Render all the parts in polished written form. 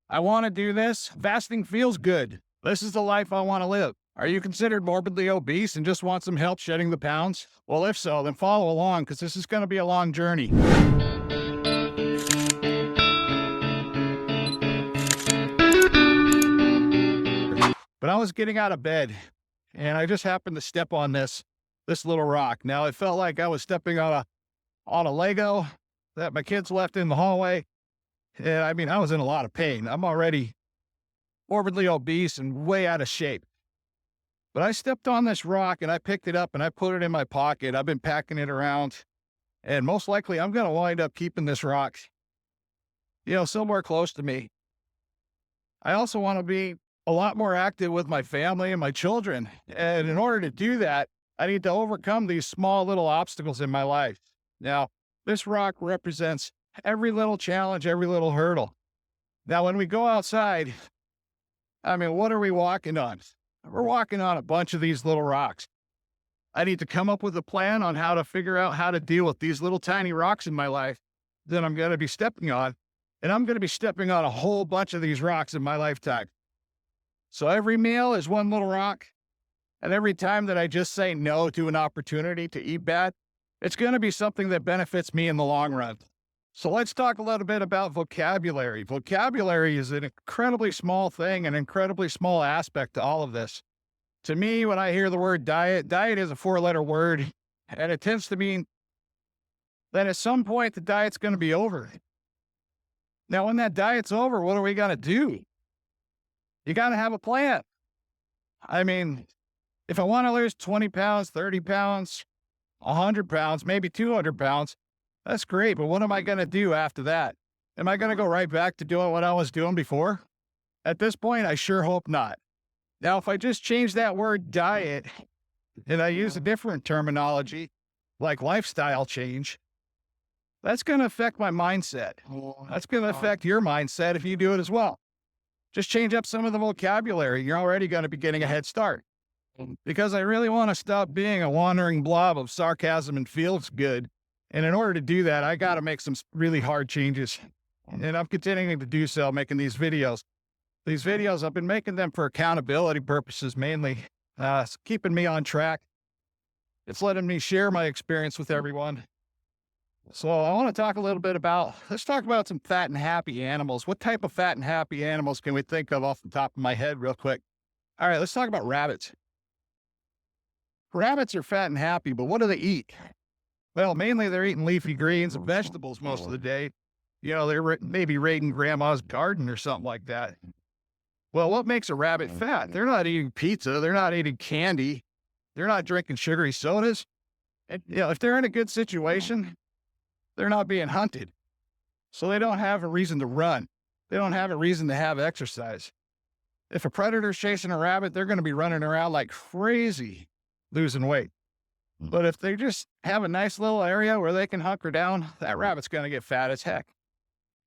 I want to do this. Fasting feels good. This is the life I want to live. Are you considered morbidly obese and just want some help shedding the pounds? Well, if so, then follow along because this is going to be a long journey. But I was getting out of bed and I just happened to step on this little rock. Now it felt like I was stepping on a Lego that my kids left in the hallway. And I mean, I was in a lot of pain. I'm already morbidly obese and way out of shape. But I stepped on this rock and I picked it up and I put it in my pocket. I've been packing it around, and most likely I'm going to wind up keeping this rock, somewhere close to me. I also want to be a lot more active with my family and my children. And in order to do that, I need to overcome these small little obstacles in my life. Now, this rock represents every little challenge, every little hurdle. Now, when we go outside, I mean, what are we walking on? We're walking on a bunch of these little rocks. I need to come up with a plan on how to figure out how to deal with these little tiny rocks in my life that I'm going to be stepping on. And I'm going to be stepping on a whole bunch of these rocks in my lifetime. So every meal is one little rock. And every time that I just say no to an opportunity to eat bad, it's going to be something that benefits me in the long run. So let's talk a little bit about vocabulary. Vocabulary is an incredibly small thing, an incredibly small aspect to all of this. To me, when I hear the word diet, diet is a 4-letter word, and it tends to mean that at some point the diet's going to be over. Now, when that diet's over, what are we going to do? You got to have a plan. I mean, if I want to lose 20 pounds, 30 pounds, 100 pounds, maybe 200 pounds, that's great, but what am I going to do after that? Am I going to go right back to doing what I was doing before? At this point, I sure hope not. Now, if I just change that word diet and I use a different terminology, like lifestyle change, that's going to affect my mindset. That's going to affect your mindset if you do it as well. Just change up some of the vocabulary. You're already going to be getting a head start. Because I really want to stop being a wandering blob of sarcasm and feels good. And in order to do that, I got to make some really hard changes. And I'm continuing to do so, making these videos. These videos, I've been making them for accountability purposes mainly. It's keeping me on track. It's letting me share my experience with everyone. So I want to talk a little bit let's talk about some fat and happy animals. What type of fat and happy animals can we think of off the top of my head real quick? All right, let's talk about rabbits. Rabbits are fat and happy, but what do they eat? Well, mainly they're eating leafy greens and vegetables most of the day. They're maybe raiding grandma's garden or something like that. Well, what makes a rabbit fat? They're not eating pizza. They're not eating candy. They're not drinking sugary sodas. And, if they're in a good situation, they're not being hunted. So they don't have a reason to run. They don't have a reason to have exercise. If a predator's chasing a rabbit, they're going to be running around like crazy, losing weight. But if they just have a nice little area where they can hunker down, that rabbit's going to get fat as heck.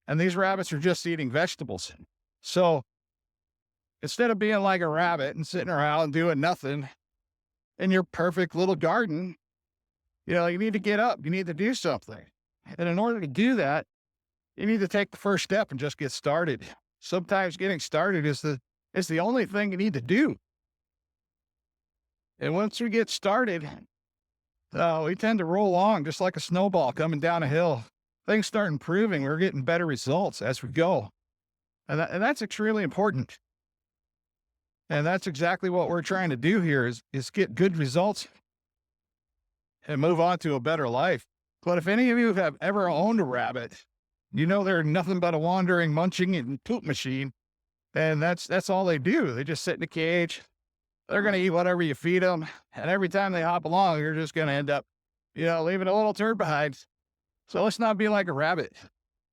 And these rabbits are just eating vegetables. So instead of being like a rabbit and sitting around and doing nothing in your perfect little garden, you need to get up. You need to do something. And in order to do that, you need to take the first step and just get started. Sometimes getting started is the only thing you need to do. And once we get started, we tend to roll along just like a snowball coming down a hill. Things start improving. We're getting better results as we go. And that's extremely important. And that's exactly what we're trying to do here is get good results and move on to a better life. But if any of you have ever owned a rabbit, they're nothing but a wandering, munching and poop machine. And that's all they do. They just sit in a cage. They're going to eat whatever you feed them. And every time they hop along, you're just going to end up, leaving a little turd behind. So let's not be like a rabbit.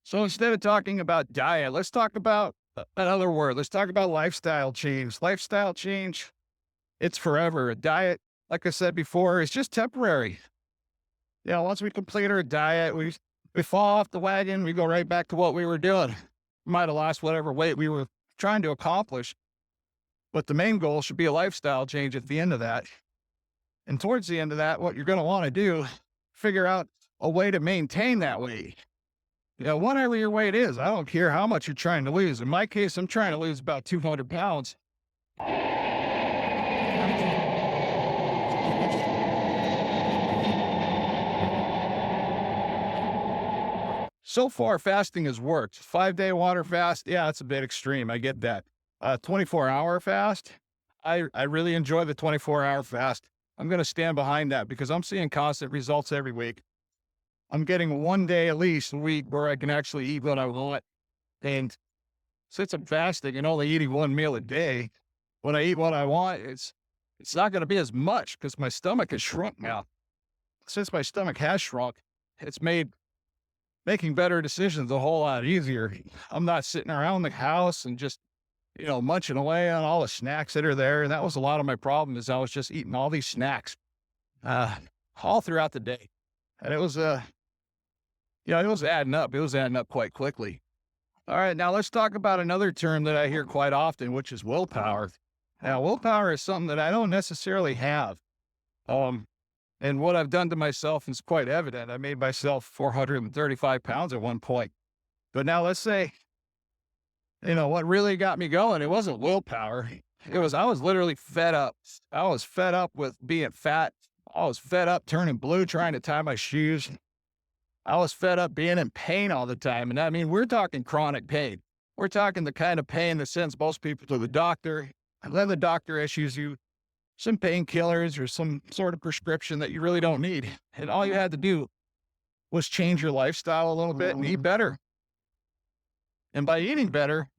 So instead of talking about diet, let's talk about another word. Let's talk about lifestyle change. Lifestyle change, it's forever. A diet, like I said before, is just temporary. Once we complete our diet, we fall off the wagon, we go right back to what we were doing. We might have lost whatever weight we were trying to accomplish. But the main goal should be a lifestyle change at the end of that. And towards the end of that, what you're going to want to do, figure out a way to maintain that weight. Yeah, whatever your weight is, I don't care how much you're trying to lose. In my case, I'm trying to lose about 200 pounds. So far, fasting has worked. 5-day water fast, yeah, it's a bit extreme. I get that. 24-hour fast, I really enjoy the 24-hour fast. I'm going to stand behind that because I'm seeing constant results every week. I'm getting 1 day at least a week where I can actually eat what I want. And since I'm fasting and only eating one meal a day, when I eat what I want, it's not going to be as much because my stomach has shrunk now. Since my stomach has shrunk, it's made making better decisions a whole lot easier. I'm not sitting around the house and just, munching away on all the snacks that are there. And that was a lot of my problem is I was just eating all these snacks, all throughout the day. And it was, it was adding up. It was adding up quite quickly. All right. Now let's talk about another term that I hear quite often, which is willpower. Now, willpower is something that I don't necessarily have. And what I've done to myself is quite evident. I made myself 435 pounds at one point. But now let's say, what really got me going, it wasn't willpower. I was literally fed up. I was fed up with being fat. I was fed up turning blue trying to tie my shoes. I was fed up being in pain all the time. And I mean, we're talking chronic pain. We're talking the kind of pain that sends most people to the doctor. And then the doctor issues you some painkillers or some sort of prescription that you really don't need. And all you had to do was change your lifestyle a little bit and eat better. And by eating better,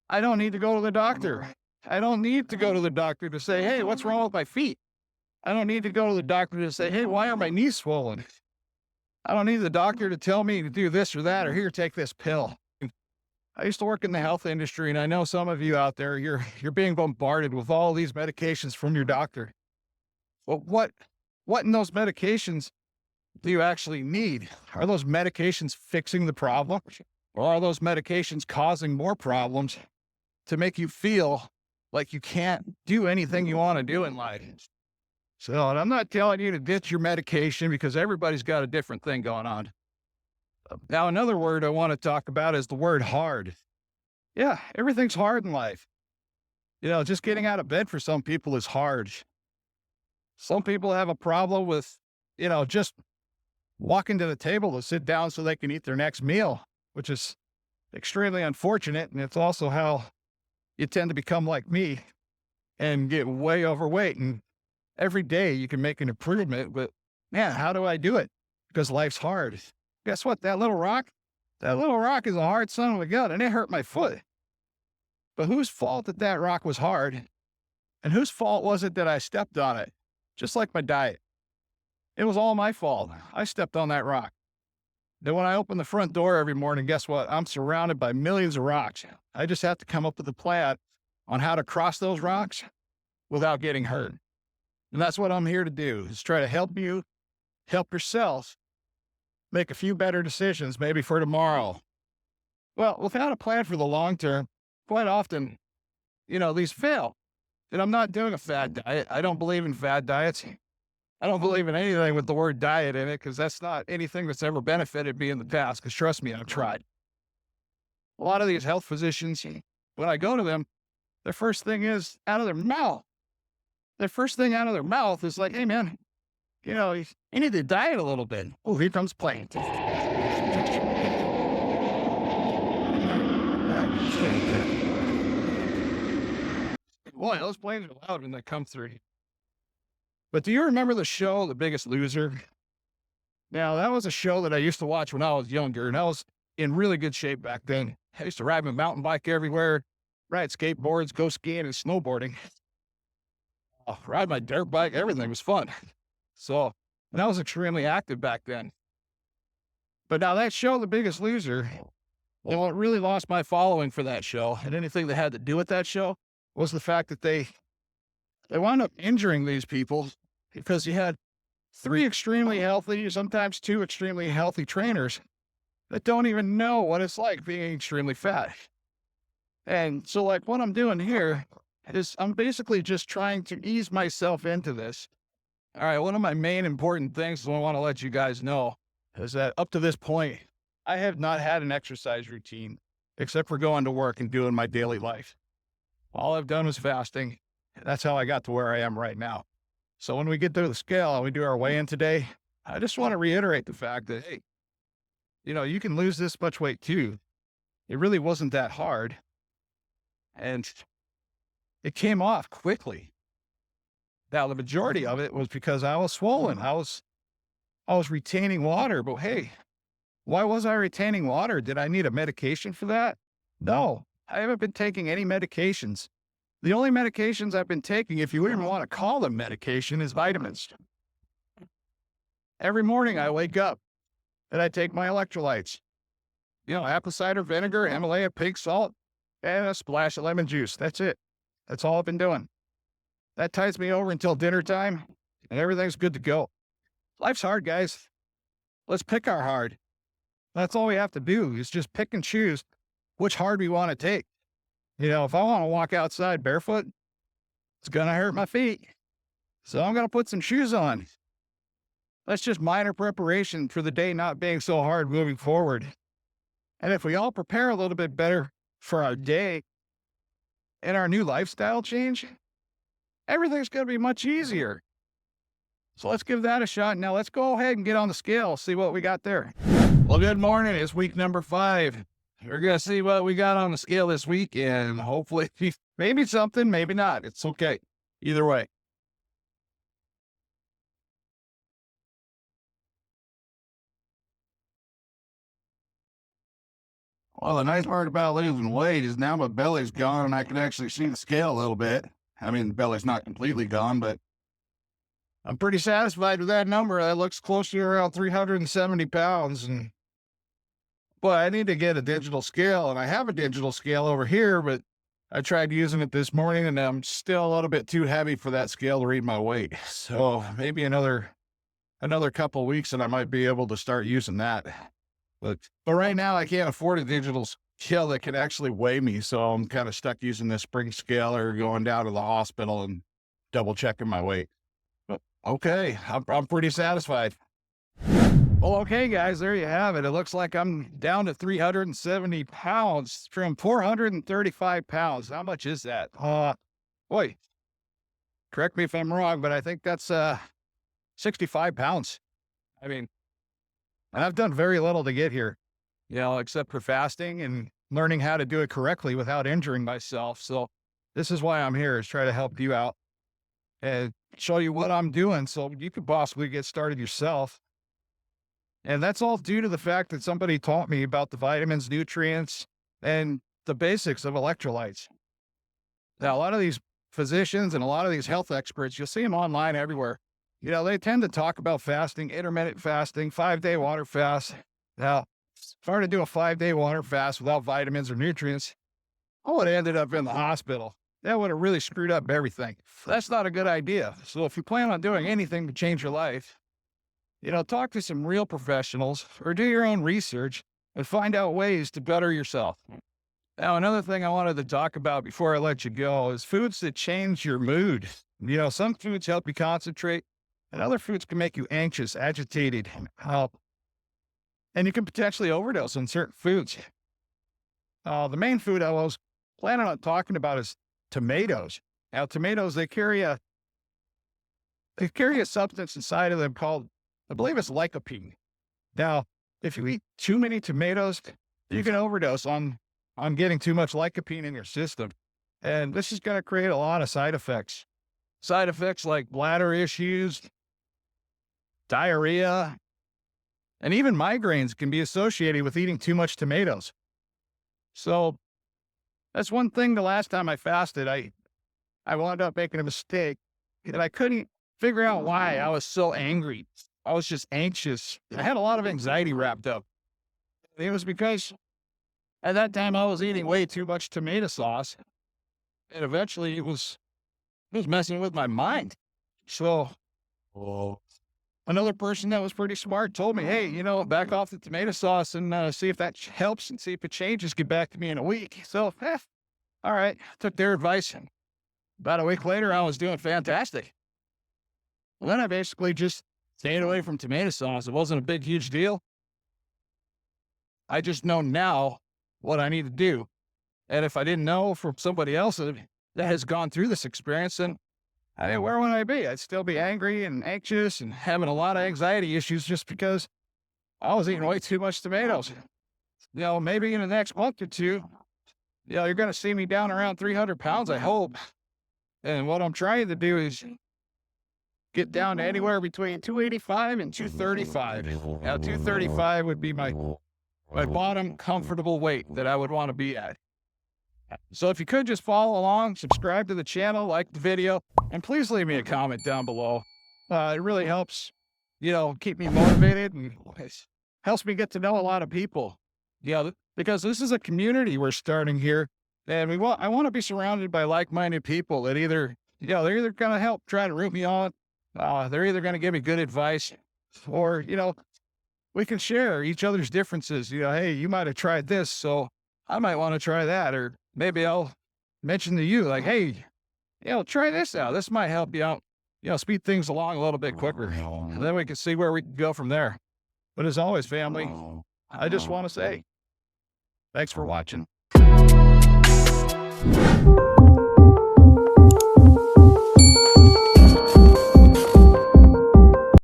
I don't need to go to the doctor. I don't need to go to the doctor to say, hey, what's wrong with my feet? I don't need to go to the doctor to say, hey, why are my knees swollen? I don't need the doctor to tell me to do this or that, or here, take this pill. I used to work in the health industry, and I know some of you out there, you're being bombarded with all these medications from your doctor. But what in those medications do you actually need? Are those medications fixing the problem? Or are those medications causing more problems to make you feel like you can't do anything you want to do in life? So, and I'm not telling you to ditch your medication because everybody's got a different thing going on. Now, another word I want to talk about is the word hard. Yeah, everything's hard in life. Just getting out of bed for some people is hard. Some people have a problem with, just walking to the table to sit down so they can eat their next meal, which is extremely unfortunate. And it's also how you tend to become like me and get way overweight. And every day you can make an improvement, but man, how do I do it? Because life's hard. Guess what? That little rock is a hard son of a gun, and it hurt my foot. But whose fault that rock was hard? And whose fault was it that I stepped on it? Just like my diet. It was all my fault. I stepped on that rock. Then when I open the front door every morning, guess what? I'm surrounded by millions of rocks. I just have to come up with a plan on how to cross those rocks without getting hurt. And that's what I'm here to do, is try to help you, help yourself, make a few better decisions, maybe for tomorrow. Well, without a plan for the long term, quite often, these fail. And I'm not doing a fad diet. I don't believe in fad diets. I don't believe in anything with the word diet in it because that's not anything that's ever benefited me in the past, because trust me, I've tried. A lot of these health physicians, when I go to them, their first thing is out of their mouth. Their first thing out of their mouth is like, hey, man, you need to diet a little bit. Oh, here comes planes. Boy, those planes are loud when they come through. But do you remember the show, The Biggest Loser? Now, that was a show that I used to watch when I was younger, and I was in really good shape back then. I used to ride my mountain bike everywhere, ride skateboards, go skiing and snowboarding. Ride my dirt bike, everything was fun. So, and I was extremely active back then. But now that show, The Biggest Loser, what really lost my following for that show and anything that had to do with that show was the fact that they wound up injuring these people because you had 3 extremely healthy, sometimes 2 extremely healthy trainers that don't even know what it's like being extremely fat. And so what I'm doing here is I'm basically just trying to ease myself into this. All right, one of my main important things I want to let you guys know is that up to this point, I have not had an exercise routine except for going to work and doing my daily life. All I've done was fasting. That's how I got to where I am right now. So when we get to the scale and we do our weigh in today, I just want to reiterate the fact that, hey, you can lose this much weight too. It really wasn't that hard. And it came off quickly. Now, the majority of it was because I was swollen. I was retaining water, but hey, why was I retaining water? Did I need a medication for that? No, I haven't been taking any medications. The only medications I've been taking, if you even want to call them medication, is vitamins. Every morning I wake up and I take my electrolytes. Apple cider vinegar, Himalaya pink salt, and a splash of lemon juice. That's it. That's all I've been doing. That tides me over until dinner time, and everything's good to go. Life's hard, guys. Let's pick our hard. That's all we have to do is just pick and choose which hard we want to take. If I want to walk outside barefoot, it's going to hurt my feet. So I'm going to put some shoes on. That's just minor preparation for the day not being so hard moving forward. And if we all prepare a little bit better for our day and our new lifestyle change, everything's going to be much easier. So let's give that a shot. Now let's go ahead and get on the scale, see what we got there. Well, good morning. It's week number 5. We're going to see what we got on the scale this week, and hopefully maybe something, maybe not. It's okay. Either way. Well, the nice part about losing weight is now my belly's gone and I can actually see the scale a little bit. I mean, the belly's not completely gone, but I'm pretty satisfied with that number. That looks close to around 370 pounds. But I need to get a digital scale, and I have a digital scale over here, but I tried using it this morning and I'm still a little bit too heavy for that scale to read my weight. So maybe another couple of weeks and I might be able to start using that. But right now I can't afford a digital scale that can actually weigh me. So I'm kind of stuck using this spring scale or going down to the hospital and double checking my weight. But okay, I'm pretty satisfied. Well, okay, guys, there you have it. It looks like I'm down to 370 pounds from 435 pounds. How much is that? Boy, correct me if I'm wrong, but I think that's 65 pounds. I mean, and I've done very little to get here, except for fasting and learning how to do it correctly without injuring myself. So this is why I'm here, is try to help you out and show you what I'm doing so you could possibly get started yourself. And that's all due to the fact that somebody taught me about the vitamins, nutrients, and the basics of electrolytes. Now, a lot of these physicians and a lot of these health experts, you'll see them online everywhere. They tend to talk about fasting, intermittent fasting, 5-day water fast. Now, if I were to do a 5-day water fast without vitamins or nutrients, I would have ended up in the hospital. That would have really screwed up everything. That's not a good idea. So if you plan on doing anything to change your life, talk to some real professionals or do your own research and find out ways to better yourself. Now, another thing I wanted to talk about before I let you go is foods that change your mood. Some foods help you concentrate and other foods can make you anxious, agitated, and you can potentially overdose on certain foods. The main food I was planning on talking about is tomatoes. Now, tomatoes, they carry a substance inside of them called, I believe it's lycopene. Now, if you eat too many tomatoes, you can overdose on getting too much lycopene in your system. And this is going to create a lot of side effects. Side effects like bladder issues, diarrhea, and even migraines can be associated with eating too much tomatoes. So that's one thing. The last time I fasted, I wound up making a mistake and I couldn't figure out why I was so angry. I was just anxious. I had a lot of anxiety wrapped up. It was because at that time I was eating way too much tomato sauce. And eventually it was messing with my mind. So another person that was pretty smart told me, hey, back off the tomato sauce and see if that helps and see if it changes. Get back to me in a week. So, all right, took their advice. About a week later, I was doing fantastic. Well, then I basically just stayed away from tomato sauce. It wasn't a big, huge deal. I just know now what I need to do. And if I didn't know from somebody else that has gone through this experience, then I mean, where would I be? I'd still be angry and anxious and having a lot of anxiety issues just because I was eating way too much tomatoes. Maybe in the next month or two, you're going to see me down around 300 pounds, I hope. And what I'm trying to do is get down to anywhere between 285 and 235. Now, 235 would be my bottom comfortable weight that I would want to be at. So if you could just follow along, subscribe to the channel, like the video, and please leave me a comment down below. It really helps, keep me motivated and helps me get to know a lot of people. Because this is a community we're starting here, and I want to be surrounded by like-minded people that they're either going to help try to root me on, they're either going to give me good advice, or, we can share each other's differences. Hey, you might have tried this, so I might want to try that. Or maybe I'll mention to you, like, hey, try this out. This might help you out, speed things along a little bit quicker. And then we can see where we can go from there. But as always, family, I just want to say, thanks for watching.